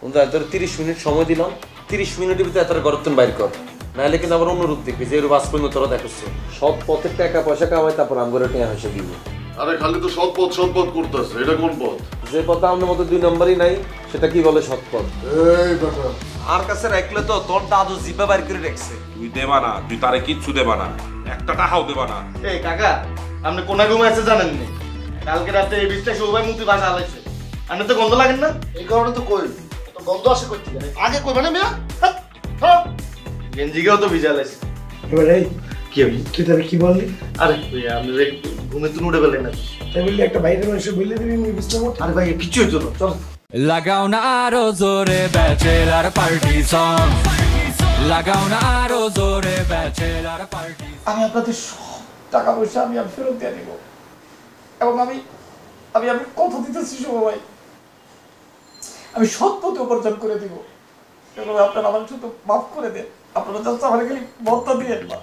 বন্ধু তোর 30 মিনিট সময় দিলাম, 30 মিনিটের ভিতরে এত গর্তন বাইর কর, নাহলে কিন্তু আবার অন্য রূপ দেখবি যে রূপ আজ পর্যন্ত তোরা দেখছ। সৎ পথের টাকা পয়সা কামাই তারপর আমগরে টিয়া হেসে দিব। আরে খালি তো সৎ পথ করতেছে, এটা কোন পথ? যে পথে আমাদের মতো 2 নম্বরই নাই সেটা কি বলে সৎ পথ? এই বেটা আর কাছে রাখলে তো তোর দাদু জিপে বাইর করে রাখছে। তুই দেবা না, তুই তারে কিচ্ছু দেবা না, একটা টাকাও দেবা না। এই কাকা, আপনি কোনা ঘুমাইছে জানেন না? কালকে রাতে এই বৃষ্টিতে সবাই মুক্তি বাসা আলাইছে। আপনি তো গন্ধ লাগেন না? এই কারণে তো কই তো গন্ধ আসে করতে আগে কই মানে মিয়া গেঞ্জিকেও তো ভিজা লাইছে। এবার এই কি আমি তুই তাহলে কি বললি? আরে ভাই আপনি ঘুমে তো উঠে পেলেন না। তাই বললি একটা বাইরের মানুষ বললে দিবি আমি বিশ্রাম করতে? আরে ভাই কিছু হইতো না, চল লাগাও না আরো জোরে ব্যাচেলার পার্টি সং, লাগাও না আরো জোরে ব্যাচেলার পার্টি। আমি আপনাদের সব টাকা পয়সা আমি ফেরত দিয়ে দেবো এবং আমি আমি আমি কথা দিতেছি সবাই, আমি সৎ পথে উপার্জন করে দিব এবং আপনারা আমার শুধু মাফ করে দেন। আপনারা জাস্ট আমার খালি বর্তা দিয়েন না।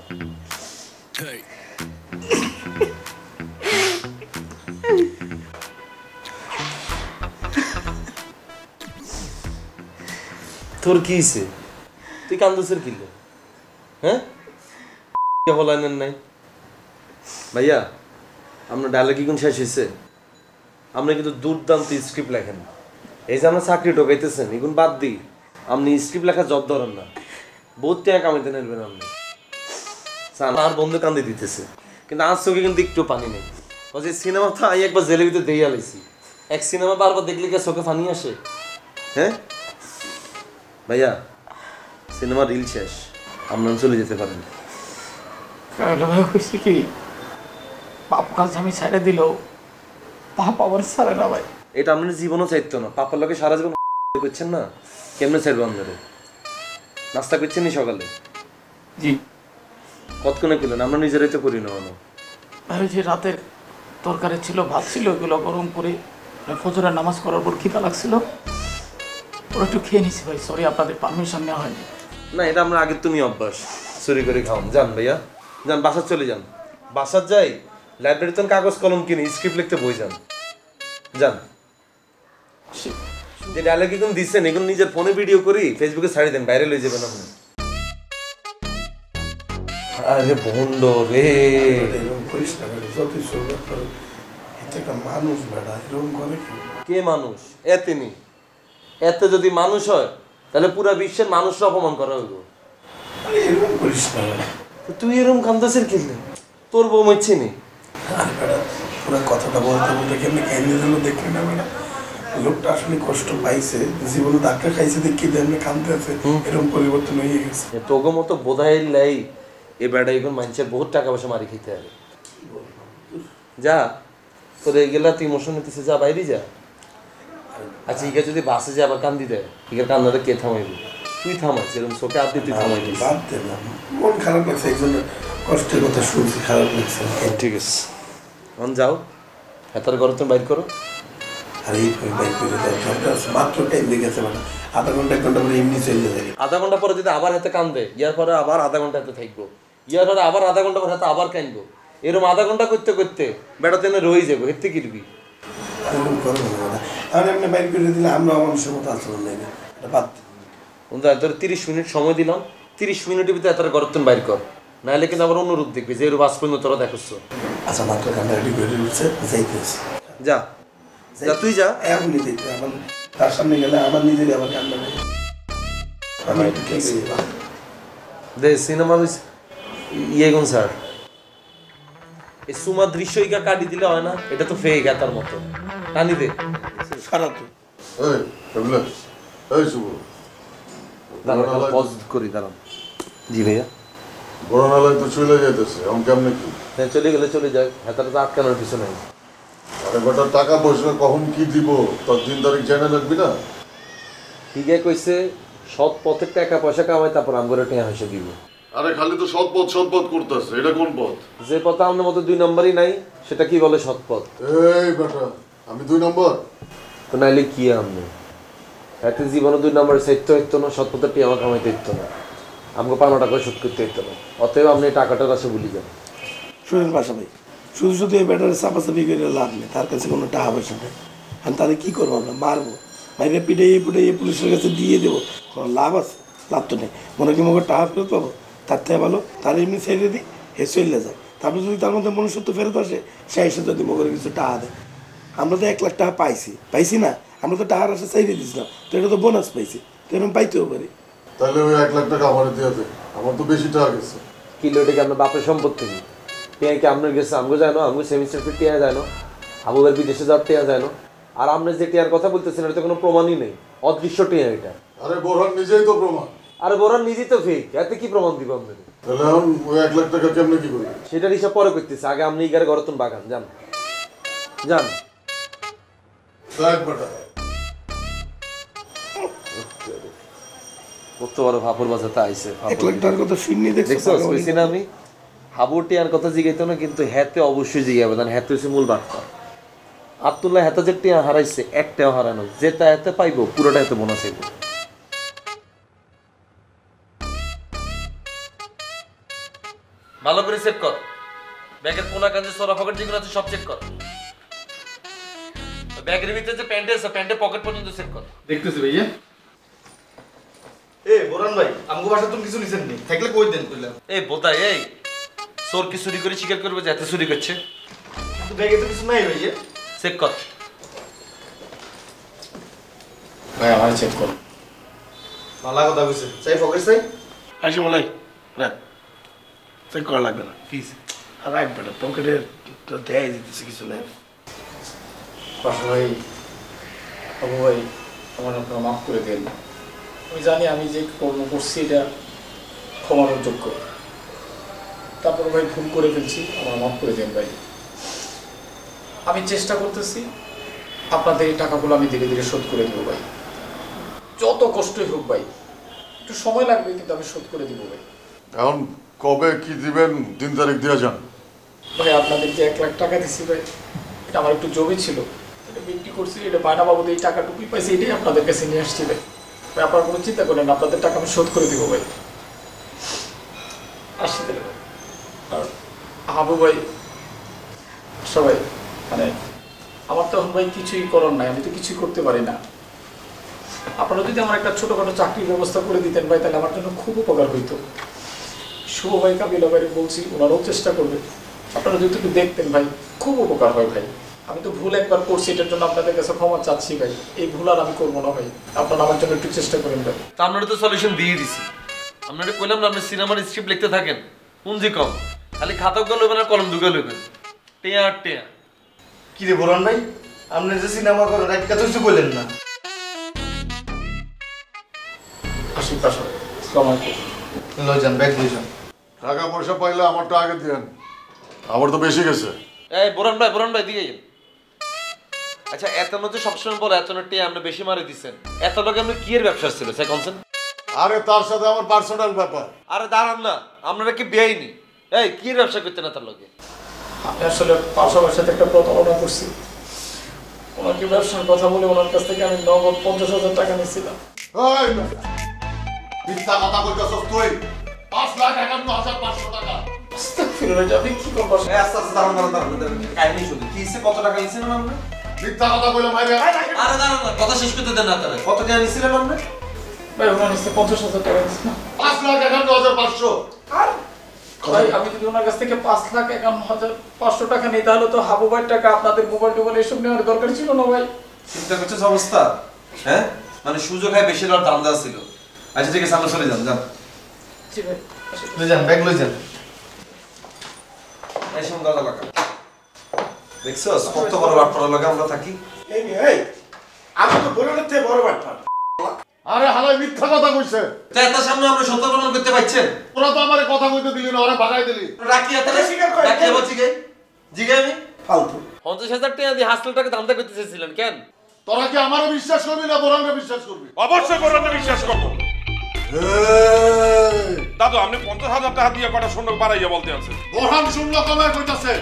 তোর কি হইছে? তুই কান্দুসের কিলে? হ্যাঁ হলাইনেন নাই ভাইয়া, আপনার ডায়লগ কি কোন শেষ হয়েছে? আপনি কিন্তু দুর্দান্ত স্ক্রিপ্ট লেখেন। এই যে আমরা চাকরি ঢোকাইতেছেন এগুন বাদ দিই, আপনি স্ক্রিপ্ট লেখা জব ধরেন না, বহুত টাকা কামাইতে নেবেন আপনি। আর বন্ধু কান্দি দিতেছে, কিন্তু আজ চোখে কিন্তু একটু পানি নেই। যে সিনেমা তো আমি একবার জেলের ভিতরে দিয়ে আলাইছি, এক সিনেমা বারবার দেখলে কি চোখে পানি আসে? হ্যাঁ ভাইয়া, সিনেমা রিল শেষ, আপনারা চলে যেতে পারেন। হয়েছে কি পাপ কাজ আমি ছেড়ে দিলেও পাপ আবার ছাড়ে না ভাই। এটা আপনার জীবনও চাইতো না, পাপার লোকে সারা জীবন করছেন না, কেমনে চাইবো আপনারে? নাস্তা করছেন নি সকালে? জি কতক্ষণে পেলেন? আমরা নিজেরাই তো করি না। ভাই যে রাতের তরকারি ছিল, ভাত ছিল, ওইগুলো গরম করে ফজরের নামাজ করার পর খিদা লাগছিল, ওরা একটু খেয়ে নিছি ভাই। সরি, আপনাদের পারমিশন নেওয়া হয়নি। না, এটা আমরা আগের তুমি অভ্যাস, চুরি করে খাওয়ান। যান ভাইয়া যান, বাসার চলে যান। বাসার যাই লাইব্রেরিতে কাগজ কলম কিনে স্ক্রিপ্ট লিখতে বই যান। যান, যে ডায়লগ এগুলো দিচ্ছেন এগুলো নিজের ফোনে ভিডিও করি ফেসবুকে ছাড়ি দেন, বাইরে লয়ে যাবেন আপনি। আরে বন্ধ রে, এরকম করিস না ভাই, যতই সরকার করে এটা একটা মানুষ বেড়া, এরকম করে কি? কে মানুষ? এতে নি এতে যদি মানুষ হয় তাহলে পুরা বিশ্বের মানুষরা অপমান করা হইব। এরকম করিস না ভাই। তুই এরকম কান্দাসের কিনলে তোর বউ মারছে নি? আর বেড়া পুরো কথাটা বলতে বলতে কেমনি কেমনি যেন দেখলি না বেড়া, লোকটা আসলে কষ্ট পাইছে, জীবনে ধাক্কা খাইছে দেখি দেমনি কান্দতে আছে, এরকম পরিবর্তন হয়ে গেছে। তোগো মতো বোধাই লাই এ বেড়া এখন মানুষের বহুত টাকা পয়সা মারি খেতে হবে। যা তোর গেলা তুই ইমোশন নিতেছে, যা বাইরে যা। আচ্ছা ইকে যদি বাসে যে আবার কান্দি দেয়, ইকের কান্নাটা কে থামাইবি? তুই থামাইস, এরকম চোখে হাত দিয়ে তুই থামাইবি। বাদ দে না, মন খারাপ লাগছে, একজনের কষ্টের কথা শুনছি, খারাপ লাগছে। ঠিক আছে, এখন যাও, হেতার ঘর তুমি বাইর করো। আর এই বাইক করে দরকার মাত্র টাইম লেগেছে, মানে আধা ঘন্টা 1 ঘন্টা পরে এমনি চলে যাবে। আধা ঘন্টা পরে যদি আবার হাতে কান্দে, ইয়ার পরে আবার আধা ঘন্টা হাতে থাকবো, ইয়ার পরে আবার আধা ঘন্টা পরে হাতে আবার কানবো, এরকম আধা ঘন্টা করতে করতে বেড়া তেনে রয়ে যাবো। এর থেকে কিনবি এরকম করবো না, আর এমনি বাইক করে দিলে আমরা মানুষের মতো আচরণ নেই না, এটা বাদ দে। বন্ধু তোর 30 মিনিট সময় দিলাম, 30 মিনিটের ভিতরে এত গর্তন বাইর কর, নাহলে কিন্তু আবার অন্য রূপ দেখবি যে রূপ আজ পর্যন্ত তোরা দেখছ। আচ্ছা মাত্র কান্না রেডি করে উঠছে, যাইতেছে। যা যা, তুই যা। এমনি যেতে আমার তার সামনে গেলে আমার নিজেরই আবার কান্না নেই। আমি একটু ঠিক হয়ে যাবো। দে সিনেমা ইয়ে গুন স্যার, এই সুমা দৃশ্যইকা কাটি দিলে হয় না, এটা তো ফেক এতার মতো টানি দে। খারাপ তো এই কেমনে? এই শুভ দাঁড়ান পজ করি, দাঁড়ান। জি ভাইয়া, বড়নালায় তো চলে যাইতেছে, এখন কেমনে কি? চলে গেলে চলে যায়, হেতারা তো আটকানোর কিছু নাই। আরে বেটা টাকা পয়সা কখন কি দিব তোর দিন তারিখ জেনে রাখবি না? ঠিকই কইছে, সৎ পথের টাকা পয়সা কামাই তারপর আমগরে টিয়া হেসে দিব। আরে খালি তো সৎ পথ করতেছে, এটা কোন পথ? যে পথে আমাদের মতো 2 নম্বরই নাই সেটা কি বলে সৎ পথ? এই বেটা আমি 2 নম্বর? তো নাইলে কি আমনে এতে জীবনে 2 নম্বর চাইতে হইতো না, সৎ পথের টিয়া আমার কামাইতে হইতো না, আমাকে 5 টাকা শোধ করতে হইতো না। অতএব আপনি টাকাটার কাছে ভুলি যান। শুনেন বাসা ভাই, শুধু শুধু এই ব্যাটারে চাপাচাপি করে লাভ নেই, তার কাছে কোনো টাকা পয়সা নেই। আমি তাদের কী করবো, আমরা মারবো মাইরে পিটাইয়ে পুলিশের কাছে দিয়ে দেবো কোনো লাভ আছে? লাভ তো নেই। মনে কি মনে টাকা ফেরত পাবো? তার থেকে ভালো তার এমনি ছেড়ে দিই, হে চলে যায়। তারপরে যদি তার মধ্যে মনুষ্যত্ব ফেরত আসে, সে এসে যদি মগরে কিছু টাকা দেয়। আমরা তো 1 লাখ টাকা পাইছি না? আমরা তো টাকার আসে চাইতে দিয়েছিলাম, তো এটা তো বোনাস পাইছি, তো এরকম পাইতেও পারি। তাহলে ওই 1 লাখ টাকা আমার দিয়ে দে, আমার তো বেশি টাকা গেছে। কিলো এটা কি আপনার বাপের সম্পত্তি নেই? টিয়া কি আপনার গেছে? আমগো যায় না, আমগো সেমিস্টার ফি টিয়া যায় না, আবুবের বিদেশে যাওয়ার টিয়া যায় না। আর আপনি যে টিয়ার কথা বলতেছেন এটা তো কোনো প্রমাণই নেই, অদৃশ্য টিয়া এটা। আরে বোরহান নিজেই তো প্রমাণ। আরে বোরহান নিজেই তো ফেক, এতে কি প্রমাণ দিব আপনাকে? তাহলে এখন ওই 1 লাখ টাকা কেমনে কি করবি? সেটার হিসাব পরে করতেছে, আগে আপনি ইগারে গড়তুন বাগান যান যান। দেখ বেটা, কত বড় ভাপুর বাজাতে আইছে। 1 লাখ টাকার কথা শুনি দেখছো কইছি না আমি, হাবুর টিয়ার কথা জিগাইতো না, কিন্তু হ্যাতে অবশ্যই জিগাবে, কারণ হ্যাতে হচ্ছে মূল বার্তা। আব্দুল্লাহ হেতা যে টিয়া হারাইছে, একটাও হারানো, যেটা এতে পাইবো পুরোটা এতে বোনাস হইব। ভালো করে চেক কর, ব্যাগের কোনা কাঞ্জে সোরা পকেট যেগুলো আছে সব চেক কর। ব্যাগের ভিতরে যে প্যান্ট আছে, প্যান্টের পকেট পর্যন্ত চেক কর। দেখতেছি ভাইয়া। এ বোরান ভাই, আমগো বাসা তুমি কিছু নিছেন নি? থাকলে কই দেন কইলাম। এই বোতা, এই চোর কি চুরি করে স্বীকার করবে যে এত চুরি করছে? কিন্তু ব্যাগে তো কিছু নাই ভাইয়া। চেক কর ভাই, আমার চেক করুন। ভালো কথা কইছে। চাই পকেট চাই? আসি বলাই রাখ, চেক করা লাগবে না। কি আর রাখ বেটা, পকেটে তো দেয় দিতেছে কিছু নেই। পাশা ভাই, বাবু ভাই, আমার আপনারা মাফ করে দেন। আমি জানি আমি যে কর্ম করছি এটা ক্ষমানোর যোগ্য। তারপর ভাই ভুল করে ফেলছি, আমার মাফ করে দেন ভাই। আমি চেষ্টা করতেছি আপনাদের এই টাকাগুলো আমি ধীরে ধীরে শোধ করে দেবো ভাই, যত কষ্টই হোক ভাই। একটু সময় লাগবে, কিন্তু আমি শোধ করে দিব ভাই। এখন কবে কি দিবেন দিন তারিখ দিয়ে যান। ভাই আপনাদের যে 1 লাখ টাকা দিছি ভাই, এটা আমার একটু জমি ছিল, এটা বিক্রি করছি, এটা বায়না বাবদ এই টাকাটুকুই পাইছি, এটাই আপনাদের কাছে নিয়ে আসছি ভাই। ভাই আপনারা কোনো চিন্তা করেন না, আপনাদের টাকা আমি শোধ করে দিব ভাই। আসছি তাহলে ভাই। আর হাবু ভাই, সবাই মানে আমার তো এখন ভাই কিছুই করার নাই, আমি তো কিছুই করতে পারি না। আপনারা যদি আমার একটা ছোটোখাটো চাকরির ব্যবস্থা করে দিতেন ভাই, তাহলে আমার জন্য খুব উপকার হইতো। শুভ ভাই, কাবিলা ভাই বলছি, ওনারাও চেষ্টা করবে। আপনারা যদি একটু দেখতেন ভাই, খুব উপকার হয় ভাই। আমি তো ভুল একবার করছি, এটার জন্য আপনাদের কাছে ক্ষমা চাচ্ছি ভাই। এই ভুল আর আমি করবো না ভাই, আপনারা আমার জন্য একটু চেষ্টা করেন ভাই। তা আপনারা তো সলিউশন দিয়ে দিছি। আপনারা কইলাম না আপনি সিনেমার স্ক্রিপ্ট লিখতে থাকেন, পুঁজি কম, খালি খাতা গুলো লইবেন আর কলম দুটো লইবেন, টেয়া আর টেয়া। কি রে বোরান ভাই, আপনি যে সিনেমা করেন একটা তো কিছু বললেন না। আসি পাশা, আসসালামু আলাইকুম। লই যান, ব্যাগ লই যান। টাকা পয়সা পাইলে আমারটা আগে দিয়েন, আমার তো বেশি গেছে। এই বোরান ভাই দিকে যান। আচ্ছা এত নতে সবসময় বলে এত টেয়া আপনি বেশি মারি দিচ্ছেন, এত লোকে আপনি কি এর ব্যবসা ছিল সে কনসেন? আরে তার সাথে আমার পার্সোনাল ব্যাপার। আরে দাঁড়ান না, আপনারা কি বেআইনি? এই কি এর ব্যবসা করতে না তার লোকে? আমি আসলে পাশার সাথে একটা প্রতারণা করছি। ওনাকে ব্যবসার কথা বলে ওনার কাছ থেকে আমি নগদ 50,000 টাকা নিয়েছিলাম। এই বেটা, মিথ্যা কথা কইতাছস তুই। 5,51,500 টাকা। আস্তাগফিরুল্লাহ, আপনি কি করবেন? আস্তে আস্তে দাঁড়ান কাহিনী শুনি। কি হিসেবে কত টাকা নিয়েছিলেন আপনি? মিথ্যা কথা কইলে মাইরে। আরে দাঁড়ান না, কথা শেষ করতে দেন না তারা। কত টাকা নিয়েছিলেন আপনি? ভাই ওনার কাছ থেকে 50,000 টাকা নিয়েছিলাম। 5,51,500। আর ভাই আমি যদি ওনার কাছ থেকে 5,51,500 টাকা নিই, তাহলে তো হাবু ভাইয়ের টাকা, আপনাদের মোবাইল টোবাইল এসব নেওয়ার দরকার ছিল না ভাই। চিন্তা করছিস অবস্থা? হ্যাঁ, মানে সুযোগ হয় বেশি লড় দাম দেওয়া ছিল। আচ্ছা ঠিক আছে, আমরা চলে যান। জি ভাই, লই যান, ব্যাগ লই যান। এই শুন দাদা লাগা, দেখছো কত বড় বাট পড়া লাগা আমরা থাকি। এই আমি তো বলে থেকে বড় বাটপার। আরে হালাই মিথ্যা কথা কইছে। তা এত সামনে আমরা সত্য প্রমাণ করতে পারছেন? তোরা তো আমারে কথা কইতে দিলি না, ওরে ভাগাই দিলি। রাখি এত স্বীকার করে। রাখি বলছি জিগে আমি ফালতু 50,000 টাকা দিয়ে হাসপাতালটাকে দাম করতে চেয়েছিলেন কেন? তোরা কি আমারে বিশ্বাস করবি না বোরানকে বিশ্বাস করবি? অবশ্যই বোরানকে বিশ্বাস করবো। এই, দাদু আপনি 50,000 টাকা দিয়ে কটা শূন্য বাড়াইয়া বলতে আছেন? বোরান শুনলো কমায় কইতাছে।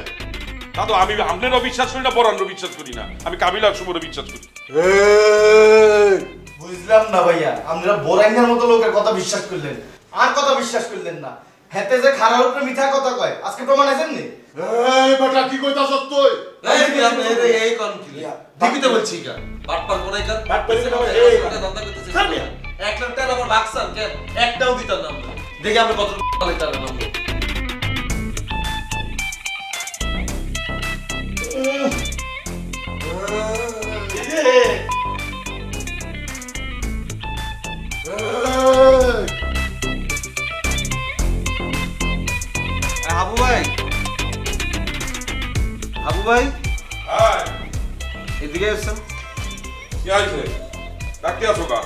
দাদু আমি আপনারও বিশ্বাস করি না, বোরানও বিশ্বাস করি না, আমি কাবিলার শুভরও বিশ্বাস করি। এই, বুঝলাম না ভাইয়া, আপনারা বোরাইনের মতো লোকের কথা বিশ্বাস করলেন, আর কথা বিশ্বাস করলেন না। হেতে যে খারাপ উপরে মিঠা কথা কয় আজকে প্রমাণ আছেন নি এই বেটা কি কইতাছ তুই? এই কোন কি ঠিকই তো বলছি কা বাটপার কোনাই কার বাটপারি না, এই এই ধন্দা করতেছিস 1 লাখ টাকা আবার বাক্সান কেন একটাও দিতাম না আমরা দেখি আমরা কত টাকা টাকা নাম হাবু ভাই হাবু ভাই হ্যাঁ এদিকে আসছেন কি হয়েছে ডাকতে আসো কা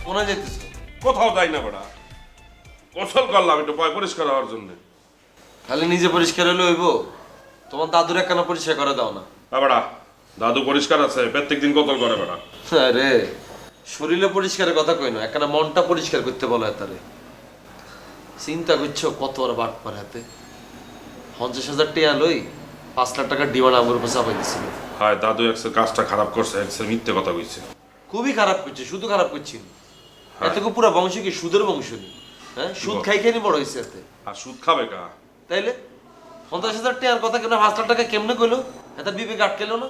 কোনায় যেতেছ কোথাও যাই না বেটা গোসল করলাম একটু পয় পরিষ্কার হওয়ার জন্য খালি নিজে পরিষ্কার হলে হইব তোমার দাদুর একখানা পরিষ্কার করে দাও না বেটা দাদু পরিষ্কার আছে প্রত্যেক দিন গোসল করে বেটা আরে শরীরে পরিষ্কারের কথা কই না একখানা মনটা পরিষ্কার করতে বলো তারে চিন্তা করছো কত বড় বাট পার হাতে 50,000 টাকা লই 5 লাখ টাকার ডিমান্ড আমার উপর চাপাই দিছিল হয় দাদু একসের কাজটা খারাপ করছে একসের মিথ্যে কথা কইছে খুবই খারাপ করছে শুধু খারাপ করছি এতকে পুরো বংশ কি সুদের বংশ নি হ্যাঁ সুদ খাই খাই বড় হইছে এতে আর সুদ খাবে কা তাইলে 50,000 টাকার কথা কেন 5 লাখ টাকা কেমনে কইলো এটা বিবেক আটকেলো না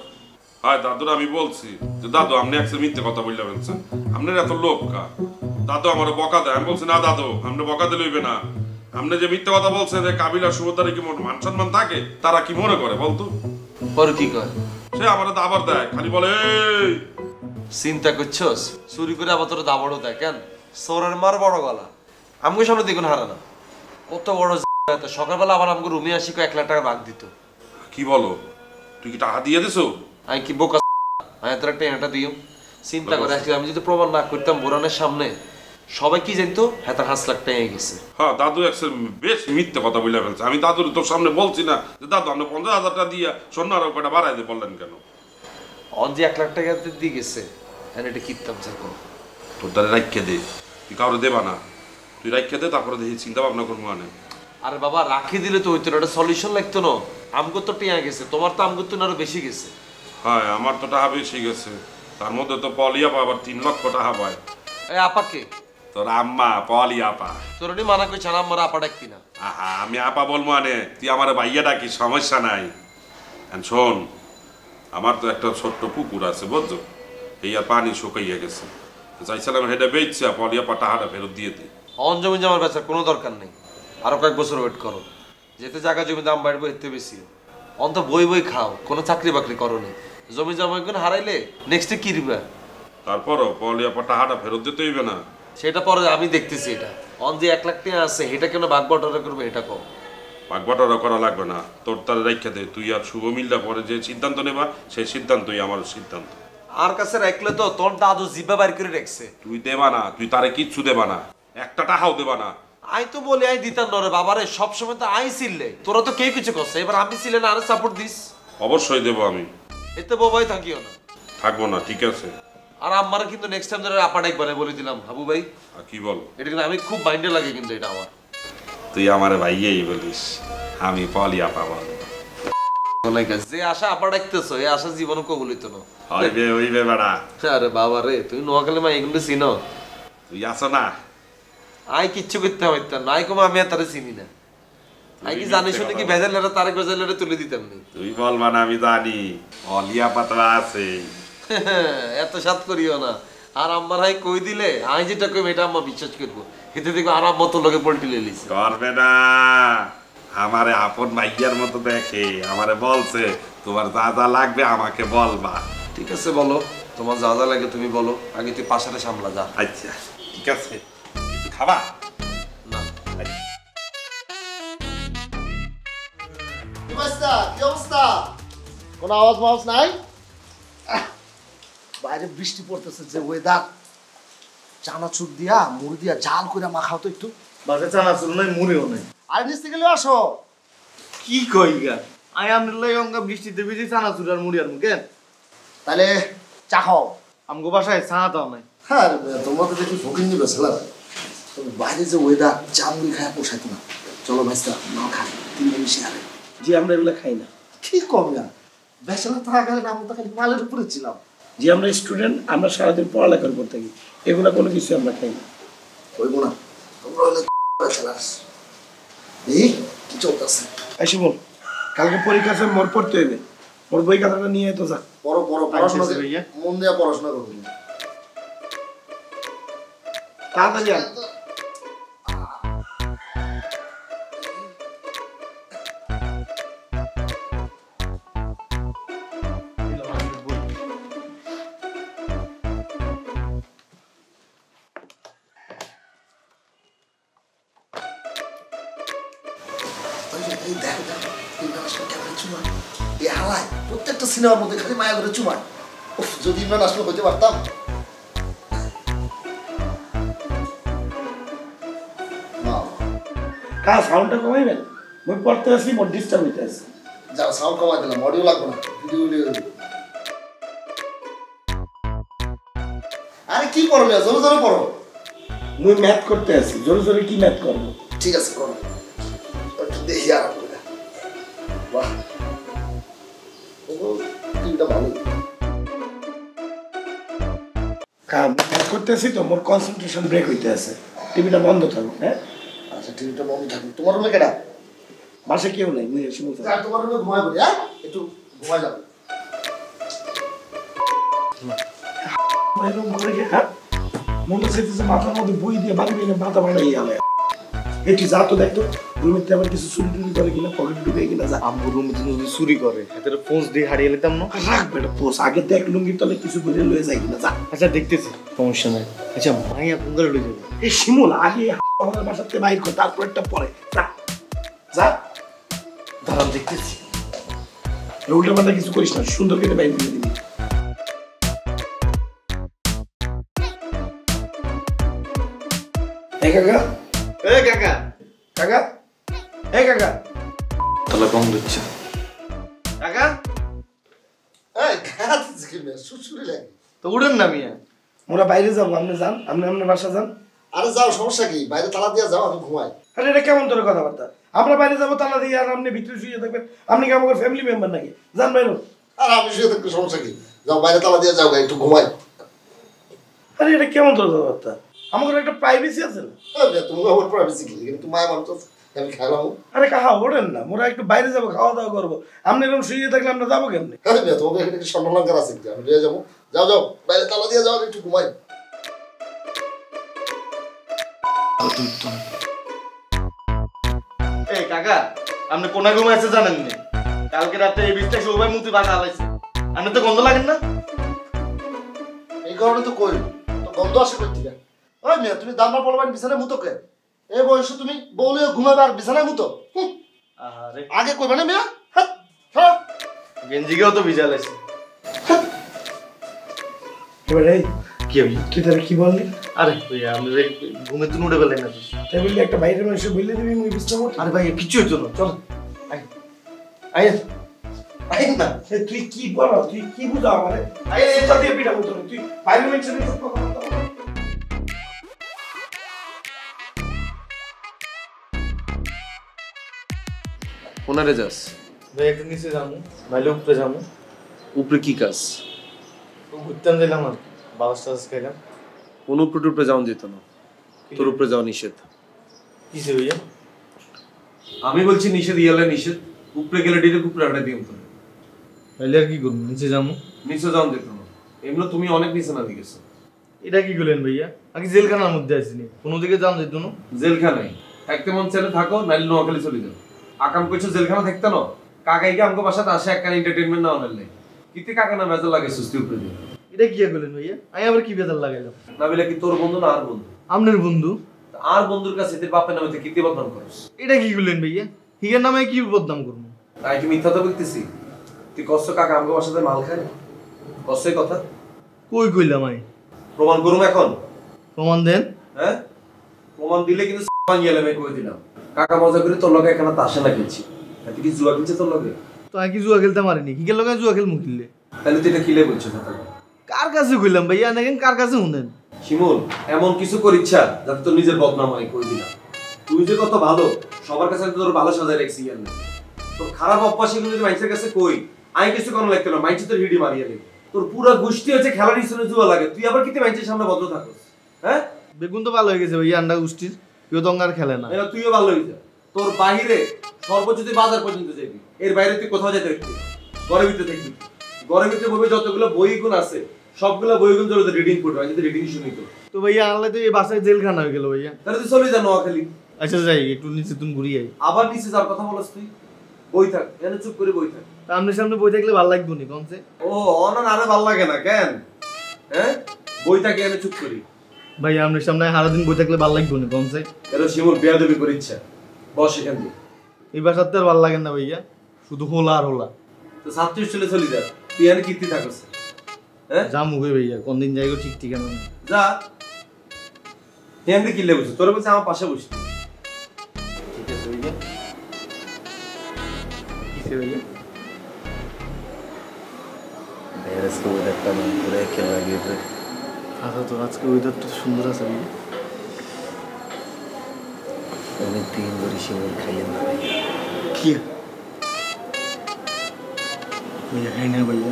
হয় দাদুর আমি বলছি যে দাদু আপনি একসের মিথ্যে কথা বললে বলছেন আপনার এত লোক কা দাদু আমার বকা দেয় আমি বলছি না দাদু আপনি বকা দিলে হইবে না আপনি যে মিথ্যে কথা বলছেন যে কাবিলা সুভদ্রারে কি মান সম্মান থাকে তারা কি মনে করে বলতো পরে কি কয় সে আমার আবার দেয় খালি বলে এই চিন্তা করছস চুরি করে আবার তোর দাবড়ও দেয় কেন সোরের মার বড় গলা আমাকে সামনে দেখুন হারা না কত বড় সকালবেলা আবার আমাকে রুমে আসি 1 লাখ টাকা ভাগ দিত কি বলো তুই কি টাকা দিয়ে দিছো আমি কি বোকা আমি তোর একটা দিও চিন্তা করে আজকে আমি যদি প্রমাণ না করতাম বোরানের সামনে সবাই কি জানতো হ্যাঁ তার 5 লাখ টাকা গেছে হ্যাঁ দাদু একসের বেশ মিথ্যে কথা বলে ফেলছে আমি দাদুর তোর সামনে বলছি না যে দাদু আপনি 50,000 টাকা দিয়ে স্বর্ণ আরো কটা বাড়াই দিয়ে বললেন কেন অন যে 1 লাখ টাকা দিয়ে গেছে হ্যাঁ এটা কিনতাম চাকো তোর দ্বারা রাখিয়ে দে তুই কাউরে দেবা না তুই রাখিয়ে দে তারপরে দেখি চিন্তা ভাবনা করবো মানে আরে বাবা রাখি দিলে তো হইতো না একটা সলিউশন লাগতো না আমগো তো টিয়া গেছে তোমার তো আমগো তো আরো বেশি গেছে হ্যাঁ আমার তো টাকা বেশি গেছে তার মধ্যে তো পলিয়া পা আবার 3 লক্ষ টাকা পায় এই আপাকে তোর আম্মা পলিয়া পা তোর নি মানা কই ছাড়া আমার আপা ডাকতি না আহা আমি আপা বলবো মানে তুই আমার ভাইয়া ডাকি সমস্যা নাই And শোন আমার তো একটা ছোট্ট পুকুর আছে বুঝছো এই আর পানি শুকাইয়া গেছে তো চাইছিলাম হেডে বেচছে পলিয়া পা টাকাটা ফেরত দিয়ে দিই অন জমি জমার বেচার কোনো দরকার নেই আরো কয়েক বছর ওয়েট করো যেতে জায়গা জমি দাম বাড়বে এতে বেশি অন্ত বই বই খাও কোনো চাকরি বাকরি করো নি জমি জমা গুণ হারাইলে নেক্সটে কি দিবা তারপরও পলিয়া পা টাকাটা ফেরত দিতে হইবে না সেটা পরে আমি দেখতেছি এটা অন যে 1 লাখ টাকা আছে এটা কেন ভাগ বটরা করবে এটা কম বাগবাটোয়ারা করা লাগবে না তোর তার রাইখা দে তুই আর শুভ মিল্লা পরে যে সিদ্ধান্ত নেবা সেই সিদ্ধান্তই আমার সিদ্ধান্ত আর কাছে রাখলে তো তোর দাদু জিব্বা বাইর করে রাখছে তুই দেবা না তুই তারে কিচ্ছু দেবা না একটা টাকাও দেবা না আই তো বলি আই দিতাম নরে বাবারে সবসময় তো আই ছিলে তোরা তো কেউ কিছু করছে এবার আমি ছিলে না আরে সাপোর্ট দিস অবশ্যই দেবো আমি এতে বোবাই থাকিও না থাকবো না ঠিক আছে আর আমার কিন্তু নেক্সট টাইম ধরে আপা ডাকবারে বলে দিলাম হাবু ভাই আর কি বল এটা কিন্তু আমি খুব মাইন্ডে লাগে কিন্তু এটা আমার তুই আমার ভাইয়াই বলিস আমি পলিয়া পাবো যে আশা আপা ডাকতেছো এই আশা জীবনে কবুলিত না হইবে বেড়া আরে বাবা রে তুই নোয়াখালী মা এগুলো চিনো তুই আছো না আই কিচ্ছু করতে হইতাম না আই কম আমি আর তারে চিনি না আই কি জানি শুনে কি ভেজাল লেটা তারে গজাল লেটা তুলে দিতাম নি তুই বলবা না আমি জানি অলিয়া পাতলা আছে এত সাত করিও না আর আমার হাই কই দিলে আই যেটা কই এটা আম্মা বিশ্বাস করবো এতে দেখো আর আম্মা তোর লগে পল্টি লেলিস করবে না আমারে আপন ভাইয়ার মতো দেখে আমারে বলছে তোমার যা যা লাগবে আমাকে বলবা ঠিক আছে বলো তোমার যা যা লাগে তুমি বলো আগে তুই পাশাটা সামলা যা আচ্ছা ঠিক আছে কিছু খাবা না কি অবস্থা কোনো আওয়াজ মাওয়াজ নাই বাইরে বৃষ্টি পড়তেছে যে ওয়েদার চানাচুর দিয়া মুড়ি দিয়া জাল করে মাখাও তো একটু বাসে চানাচুর নাই মুড়িও নাই আর নিচে গেলে আসো কি কই গা আই আমনে অঙ্গা বৃষ্টিতে ভিজে চানাচুর আর মুড়ি আর মুকেন তাহলে চা খাও আমগো বাসায় চা দাও নাই হ্যাঁ তোমরা তো দেখি ফকির নিবে ছেলে বাইরে যে ওয়েদার চা মুড়ি খায় পোষাইতো না চলো ভাইস্তা না খাই 3 দিন শেয়ারে জি আমরা এগুলো খাই না কি কম না বেচারা থাকা গেলে আমরা তো খালি মালের উপরে ছিলাম যে আমরা স্টুডেন্ট আমরা সারাদিন পড়ালেখার উপর থাকি এগুলো কোনো কিছু আমরা খাই না হইব না তোমরা হলে বেচারাস এই কি চলতেছে? এই শিমুল, কালকে পরীক্ষা আছে, মোর পড়তে হইবে। মোর বই খাতাটা নিয়ে তো যা। বড় বড় পড়াশোনা ভাইয়া মন দিয়ে পড়াশোনা করবি। তাড়াতাড়ি আন। এই দেখ দেখ ইমরান আসলে কেমন চুমা এই হালায় প্রত্যেকটা সিনেমার মধ্যে খালি মায়া করে চুমা। উফ, যদি ইমরান আসলে হইতে পারতাম। কা সাউন্ডটা কমাইবেন? মই পড়তে আসি, মোর ডিস্টার্ব হইতে আছে। যাও সাউন্ড কমাই দিলাম, অডিও লাগবে না, ভিডিও। আরে কি পড়ো না, জোরে জোরে পড়ো। মুই ম্যাথ করতে আসি, জোরে জোরে কি ম্যাথ করবো? ঠিক আছে করো, একটু দেখি আরাম করে। বাহ, টিভিটা ভালো। কাম ম্যাথ করতে আসি তো, মোর কনসেন্ট্রেশন ব্রেক হইতে আছে। টিভিটা বন্ধ থাকুক। হ্যাঁ, আচ্ছা টিভিটা বন্ধ থাকুক। তোমার রুমে কেডা? বাসে কেউ নাই, মুই এসে বলতে। আর তোমার রুমে ঘুমাই পড়ি। হ্যাঁ, একটু ঘুমাই যাবে। মনে চাইতেছে মাথার মধ্যে বই দিয়ে বাড়ি বেলে মাথা বাড়াই গেলে। এটি যা তো দেখতো রুমের আবার কিছু চুরি টুরি করে কিনা, পকেট ঢুকে কিনা। যা আমগো রুমে যদি চুরি করে হাতের ফোন দিয়ে হারিয়ে নিতাম না। রাখবে না পোষ, আগে দেখ লুঙ্গির তলে কিছু করে লয়ে যায় কিনা। যা আচ্ছা দেখতেছি, সমস্যা নাই। আচ্ছা মাইয়া কোন করে লয়ে যাবে? এই শিমুল আগে আমাদের বাসাতে বাইর কর, তারপর একটা পরে। যা যা, দাঁড়ান দেখতেছি। উল্টা পাল্টা কিছু করিস না, সুন্দর করে বাইর করে দিবি। এই কাকা, এই কাকা, কাকা, এই কাকা। তাহলে কম দিচ্ছে। কাকা এই গাছ জিকিমে সুসুরি লাগে। তো উড়েন না মিয়া। মোরা বাইরে যাবো, আপনি যান, আপনি আপনার বাসা যান। আরে যাও, সমস্যা কি? বাইরে তালা দিয়ে যাও, আমি ঘুমাই। আরে এটা কেমন তোর কথাবার্তা? আমরা বাইরে যাবো তালা দিয়ে, আর আপনি ভিতরে শুয়ে থাকবেন? আপনি কি আমাদের ফ্যামিলি মেম্বার নাকি? যান বাইরে। আর আমি শুয়ে থাকতে সমস্যা কি? যাও বাইরে তালা দিয়ে যাও, একটু ঘুমাই। আরে এটা কেমন তোর কথাবার্তা? আমাদের একটা প্রাইভেসি আছে না? তুমি আমার প্রাইভেসি কি? কিন্তু মায়ের মানুষ আমি খাইলাম। আরে কাহা ওঠেন না, মোরা একটু বাইরে যাবো, খাওয়া দাওয়া করবো। আপনি এরকম শুয়ে থাকলে আমরা যাবো কেমনি? হ্যাঁ তোমাকে এখানে একটু স্বর্ণলঙ্কার আছে, আমি নিয়ে যাবো। যাও যাও বাইরে তালা দিয়ে যাও, একটু ঘুমাই। এই কাকা, আপনি কোনা ঘুমে আছে জানেন না? কালকে রাতে এই বৃষ্টি সবাই মুতি বাসা আলাইছে। আপনি তো গন্ধ লাগেন না? এই কারণে তো কই তো গন্ধ আসে কই থেকে? ওই মেয়ে, তুমি দামনা পড়বেন বিছানায় মুতো কে? এই বয়সে তুমি বউলে ঘুমাবে আর বিছানায় মুতো? আরে আগে কইবে না মেয়ে? হ্যাঁ হ্যাঁ, গেঞ্জিকেও তো ভিজা লাইছে। এবারে কি হইল? তুই তাহলে কি বললি? আরে ভাইয়া আপনি ঘুমে তো উঠে পেলেন না। তাই বললি একটা বাইরের মানুষে বললে দিবি মুই বিশ্রাম করতে? আরে ভাই কিচ্ছু হইতো না, চল আয় আয় না। তুই কি বল, তুই কি বুঝা আমারে? সুতা দিয়ে পিটা বলতো, তুই বাইরের মানুষের সাথে কথা বলতে পারো? ওনারে যাস ভাই একদিন নিচে যাবো, নাইলে উপরে যাবো। উপরে কি কাজ? তো ঘুরতাম যাইলাম আর কি, বাতাস টাতাস খাইলাম। কোন উপরে টুপরে যাওয়া যেত না, তোর উপরে যাওয়া নিষেধ। কিসে ভাইয়া? আমি বলছি নিষেধ, ইয়ালে নিষেধ। উপরে গেলে ডিরেক্ট উপরে আটা দিও তো। নাইলে আর কি করবো, নিচে যাবো। নিচে যাওয়া যেত না, এমনি তুমি অনেক নিচে না গেছো। এটা কি করলেন ভাইয়া? আগে জেলখানার মধ্যে আসিনি, কোনো দিকে যাওয়া যেত না। জেলখানায় থাকতে মন চাইলে থাকো, নাইলে নোয়াখালী চলে যাও। আকাম করছো জেলখানা থাকতে না, কাকাইকে আমাকে বাসাতে আসে একখানে এন্টারটেনমেন্ট নেওয়া নাইলে কিতে কাকা না বেজার লাগে সুস্থি উপরে দিয়ে। এটা কি করলেন ভাইয়া? আমি আবার কি বেজার লাগাইলাম? না বলে কি তোর বন্ধু না আর বন্ধু? আপনার বন্ধু। আর বন্ধুর কাছে তোর বাপের নামে তুই কিতে বদনাম করস? এটা কি করলেন ভাইয়া? হিগের নামে কি বদনাম করবো? তাই কি মিথ্যা তো বলতেছি? তুই কষ্ট কাকা আমাকে বাসাতে মাল খায়, কষ্টই কথা। কই কইলাম আমি? প্রমাণ করুম এখন? প্রমাণ দেন। হ্যাঁ, প্রমাণ দিলে কিন্তু গেলে আমি কই দিলাম। কাকা মজা করে তোর লগে এখানে তাসে না খেলছি, তুই কি জুয়া খেলছে তোর লগে? তো আমি কি জুয়া খেলতে পারিনি? হিগের লগে জুয়া খেলমু কিনলে? তাহলে তুই এটা কিলে বলছো কথা? কার কাছে কইলাম ভাইয়া? দেখেন কার কাছে শুনেন। শিমুল, এমন কিছু কর ইচ্ছা যাতে তোর নিজের বদনাম হয়, কই দিলাম। তুই যে কত ভালো, সবার কাছে তোর ভালো সাজায় রাখছি। আর তোর খারাপ অভ্যাস এগুলো যদি মানুষের কাছে কই, আমি কিছু কোনো লাগতে না, মানুষ তোর হিডি মারিয়ে দেবে। তোর পুরো গোষ্ঠী হচ্ছে খেলার ইসনে জুয়া লাগে, তুই আবার কিতে মানুষের সামনে ভদ্র থাকস? হ্যাঁ, বেগুন তো ভালো হয়ে গেছে ভাইয়া, আন্ডা গোষ্ঠীর কেউ তো আর খেলে না। তুইও ভালো হয়ে যা, তোর বাহিরে সর্বোচ্চ তুই বাজার পর্যন্ত যাবি, এর বাইরে তুই কোথাও যেতে পারবি? ঘরের ভিতরে থাকবি, ঘরের ভিতরে বই যতগুলো বইগুণ আছে সবগুলো বইগুণ তোর রিডিং করতে হয়, যদি রিডিং শুনি তো ভাইয়া আনলে তো এই বাসায় জেলখানা হয়ে গেল ভাইয়া। তাহলে তুই চলে যা নোয়াখালী। আচ্ছা যাই, একটু নিচে তুমি ঘুরিয়ে আই। আবার নিচে যাওয়ার কথা বলছ তুই? বই থাক, এখানে চুপ করে বই থাক। তা আপনার সামনে বই থাকলে ভালো লাগবে নি কমসে। ও অনন আরে ভাল লাগে না কেন? হ্যাঁ বই থাকে এখানে চুপ করি। ভাইয়া আপনার সামনে সারাদিন বই থাকলে ভালো লাগবে নি কমসে। এটা শিমুল বেয়াদবি করে ইচ্ছা। বস এখান দিয়ে। এই বাসাতে আর ভালো লাগে না ভাইয়া, শুধু হোলা আর হোলা। তো ছাত্রী চলে চলে যা, তুই এখানে কীর্তি থাকস। হ্যাঁ যা মুখে ভাইয়া, কোন দিন যাইগো ঠিক ঠিকানা নেই। যা এখানে কিনলে বসে, তোরা বলছে আমার পাশে বসে। ঠিক আছে ভাইয়া। কিসে ভাইয়া? আজকে ওয়েদারটা না পুরো একে লাগিয়ে দেয়। আচ্ছা তো আজকে ওয়েদারটা সুন্দর আছে ভাইয়া। অনেক দিন ধরে শিমুল খাইয়েন না কি ভাইয়া? খাই না ভাইয়া,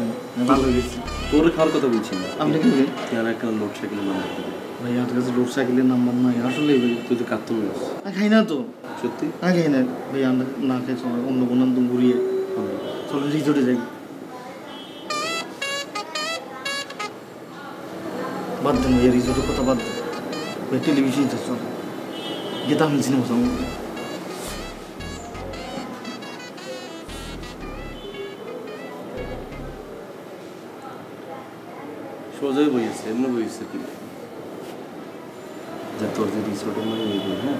ভালো গেছি। তোর খাওয়ার কথা বলছি না, আপনি কি বলেন? তুই আর একটা লোড সাইকেলের নাম্বার দিবি। ভাই আমার কাছে রোড সাইকেলের নাম্বার নাই আসলে ভাই। তুই তো কাঁদতে নিস। খাই না তো, সত্যি? খাই না ভাই। আমরা না খাই চলো, অন্য কোনো একদম ঘুরিয়ে চলো রিজোর্টে যাই। বাদ দেন ভাইয়া, রিজোর্টের কথা বাদ দেন ভাই। টেলিভিশন চল গিয়ে তামিল সিনেমা সঙ্গে। সোজাই বইয়েছে, এমনি বইয়েছে কি যা তোর যে রিসোর্টের মানে ওই বই। হ্যাঁ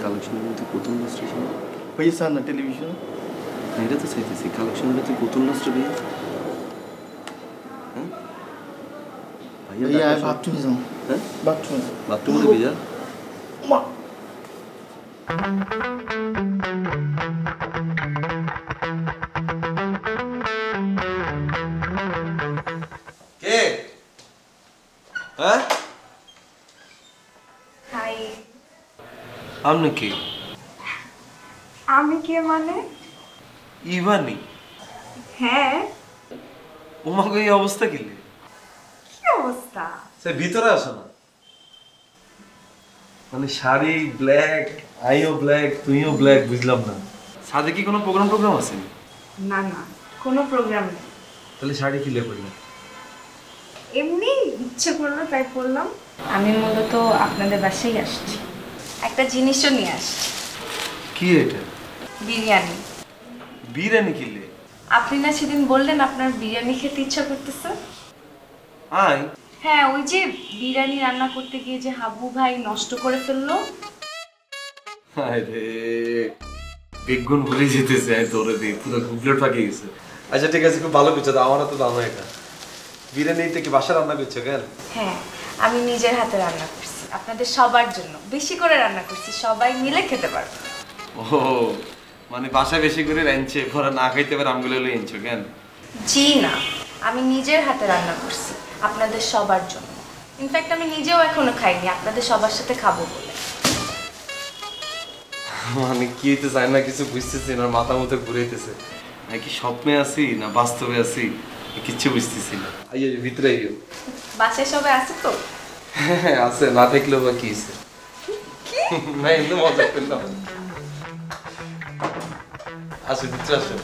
কালেকশনের মধ্যে প্রথম লাস্টে ছিল ভাইয়া স্যার না টেলিভিশন। এটা তো চাইতেছি কালেকশনের তুই প্রথম লাস্টে পেয়ে। হ্যাঁ ভাইয়া বাথরুমে যাও। হ্যাঁ বাথরুমে বাথরুমে যাবি যা। কে? হ্যাঁ হাই। আপনি কি? আমি কে মানে? ইভানি? হ্যাঁ। তোমাকে এই অবস্থা কি? কি অবস্থা? সে ভিতরে আসো না। মানে শাড়ি ব্ল্যাক, আইও ব্ল্যাক, তুইও ব্ল্যাক, বুঝলাম না। সাথে কি কোনো প্রোগ্রাম আছে? না না, কোনো প্রোগ্রাম নেই। তাহলে শাড়ি কিলে পড়লাম? এমনি ইচ্ছে করলো তাই করলাম। আমি মূলত আপনাদের বাসায় আসছি, একটা জিনিসও নিয়ে আসছি। কি এটা? বিরিয়ানি। বিরিয়ানি কিলে? আপনি না সেদিন বললেন আপনার বিরিয়ানি খেতে ইচ্ছা করতেছে। আই হ্যাঁ, ওই যে বিরিয়ানি রান্না করতে গিয়ে যে হাবু ভাই নষ্ট করে ফেললো। আরে বেগুন ভুলে যেতেছে, আমি তোরে দিই পুরো গুগলেট পাকিয়ে গেছে। আচ্ছা ঠিক আছে, খুব ভালো করছো। আমার তো দাম এটা বিরিয়ানিতে কি বাসা রান্না করছো কেন? হ্যাঁ, আমি নিজের হাতে রান্না করছি আপনাদের সবার জন্য, বেশি করে রান্না করছি, সবাই মিলে খেতে পারবে। ও মানে বাসা বেশি করে রাঁধছে, পরে না খাইতে পারে আমগুলো লই আনছো কেন? জি না, আমি নিজের হাতে রান্না করছি আপনাদের সবার জন্য। ইনফ্যাক্ট আমি নিজেও এখনো খাইনি, আপনাদের সবার সাথে খাবো বলে। মানে কি হইতে চাই না কিছু বুঝতেছি না, মাথা মতো ঘুরাইতেছে। নাকি স্বপ্নে আছি না বাস্তবে আছি কিচ্ছু বুঝতেছি না। আইয়ে ভিতরে আইও। বাসায় সবাই আছে তো? হ্যাঁ আছে, না দেখলেও বা কি হইছে? না এমনি মজা করলাম। আসো ভিতরে আসো।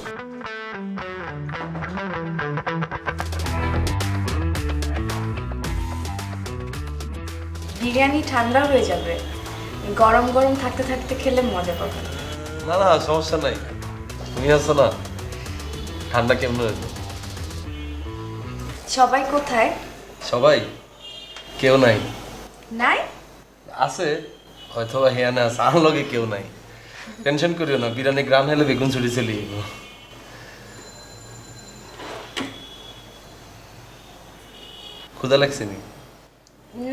বিরিয়ানি ঠান্ডা হয়ে যাবে, গরম গরম থাকতে থাকতে খেলে মজা পাবেন। না না সমস্যা নাই, তুমি আছো না, ঠান্ডা কেমন হয়েছে? সবাই কোথায়? সবাই কেউ নাই। নাই? আছে হয়তো বা হেয়ানে আছে, আর লগে কেউ নাই। টেনশন করিও না, বিরিয়ানি গ্রাম হেলে বেগুন ছড়ি চলি। ক্ষুধা লাগছে নি?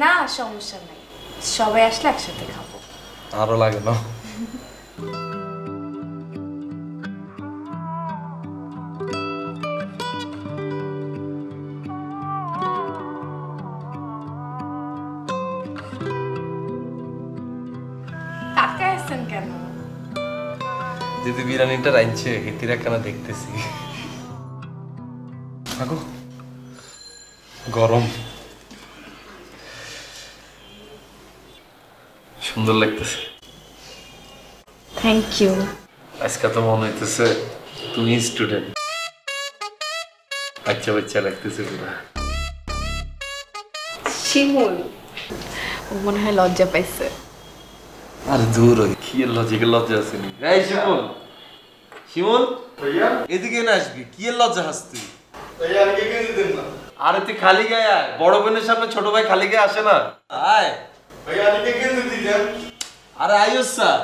না সমস্যা নাই, সবাই আসলে একসাথে খাবো। আরো লাগে না? তাকায় আছেন কেন? যদি বিরিয়ানিটা রাঁধছে হিতির একখানা দেখতেছি। আগো গরম, সুন্দর লাগতেছে। Thank you. আজকে তো মনে হইতেছে তুমি স্টুডেন্ট, বাচ্চা বাচ্চা লাগতেছে পুরা। শিমুল ও মনে হয় লজ্জা পাইছে। আরে দূর হই, কি এর লজ্জা, লজ্জা আছে নি? এই শিমুল, শিমুল ভাইয়া এদিকে না আসবি, কি এর লজ্জা হাসতি? ভাইয়া আমাকে কিনে দেন না। আরে তুই খালি গায়ে আয়, বড় বোনের সামনে ছোট ভাই খালি গায়ে আসে না। আয় ভাইয়া আমাকে কিনে দিতেন। আরে আয়ুস স্যার,